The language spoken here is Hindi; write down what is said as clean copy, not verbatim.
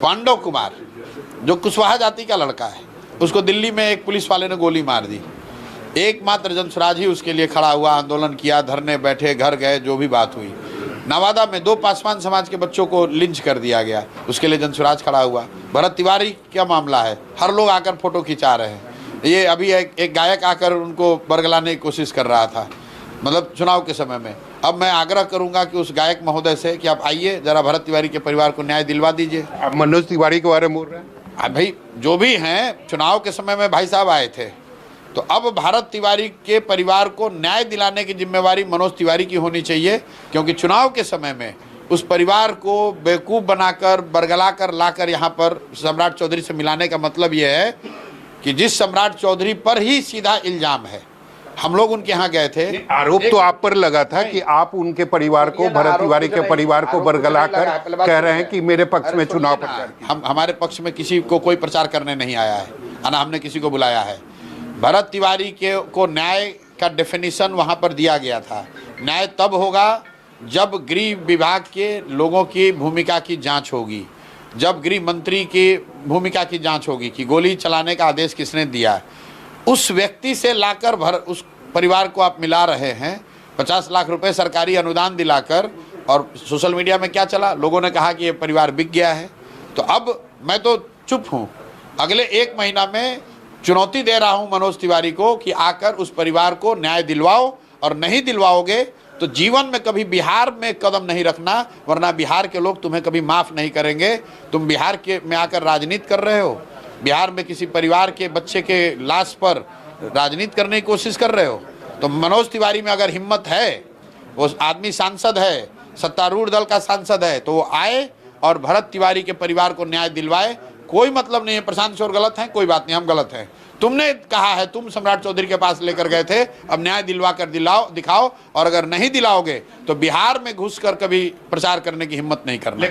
पांडव कुमार जो कुशवाहा जाति का लड़का है, उसको दिल्ली में एक पुलिस वाले ने गोली मार दी। एकमात्र जनसुराज ही उसके लिए खड़ा हुआ, आंदोलन किया, धरने बैठे, घर गए, जो भी बात हुई। नवादा में 2 पासवान समाज के बच्चों को लिंच कर दिया गया, उसके लिए जनसुराज खड़ा हुआ। भरत तिवारी क्या मामला है, हर लोग आकर फोटो खिंचा रहे हैं। ये अभी एक गायक आकर उनको बरगलाने की कोशिश कर रहा था, मतलब चुनाव के समय में। अब मैं आग्रह करूंगा कि उस गायक महोदय से कि आप आइए, जरा भरत तिवारी के परिवार को न्याय दिलवा दीजिए। आप मनोज तिवारी के बारे में बोल रहे हैं? भाई जो भी हैं, चुनाव के समय में भाई साहब आए थे, तो अब भारत तिवारी के परिवार को न्याय दिलाने की जिम्मेवारी मनोज तिवारी की होनी चाहिए, क्योंकि चुनाव के समय में उस परिवार को बेवकूफ़ बनाकर, बरगलाकर लाकर यहाँ पर सम्राट चौधरी से मिलाने का मतलब ये है कि जिस सम्राट चौधरी पर ही सीधा इल्ज़ाम है। हम लोग उनके यहाँ गए थे, आरोप तो आप पर लगा था कि आप उनके परिवार को, भरत तिवारी के परिवार को बरगला कर कह रहे हैं कि मेरे पक्ष में चुनाव प्रचार। हमारे पक्ष में किसी को कोई प्रचार करने नहीं आया है, ना हमने किसी को बुलाया है। भरत तिवारी को न्याय का डेफिनेशन वहाँ पर दिया गया था। न्याय तब होगा जब गृह विभाग के लोगों की भूमिका की जांच होगी, जब गृह मंत्री की भूमिका की जांच होगी कि गोली चलाने का आदेश किसने दिया। उस व्यक्ति से लाकर उस परिवार को आप मिला रहे हैं 50 लाख रुपए सरकारी अनुदान दिलाकर, और सोशल मीडिया में क्या चला, लोगों ने कहा कि ये परिवार बिक गया है। तो अब मैं तो चुप हूँ। अगले 1 महीना में चुनौती दे रहा हूँ मनोज तिवारी को कि आकर उस परिवार को न्याय दिलवाओ, और नहीं दिलवाओगे तो जीवन में कभी बिहार में कदम नहीं रखना, वरना बिहार के लोग तुम्हें कभी माफ़ नहीं करेंगे। तुम बिहार में आकर राजनीति कर रहे हो, बिहार में किसी परिवार के बच्चे के लाश पर राजनीति करने की कोशिश कर रहे हो। तो मनोज तिवारी में अगर हिम्मत है, वो आदमी सांसद है, सत्तारूढ़ दल का सांसद है, तो वो आए और भरत तिवारी के परिवार को न्याय दिलवाए। कोई मतलब नहीं है प्रशांत किशोर गलत हैं, कोई बात नहीं, हम गलत हैं। तुमने कहा है, तुम सम्राट चौधरी के पास लेकर गए थे, अब न्याय दिलवा कर दिखाओ, और अगर नहीं दिलाओगे तो बिहार में घुसकर कभी प्रचार करने की हिम्मत नहीं करना।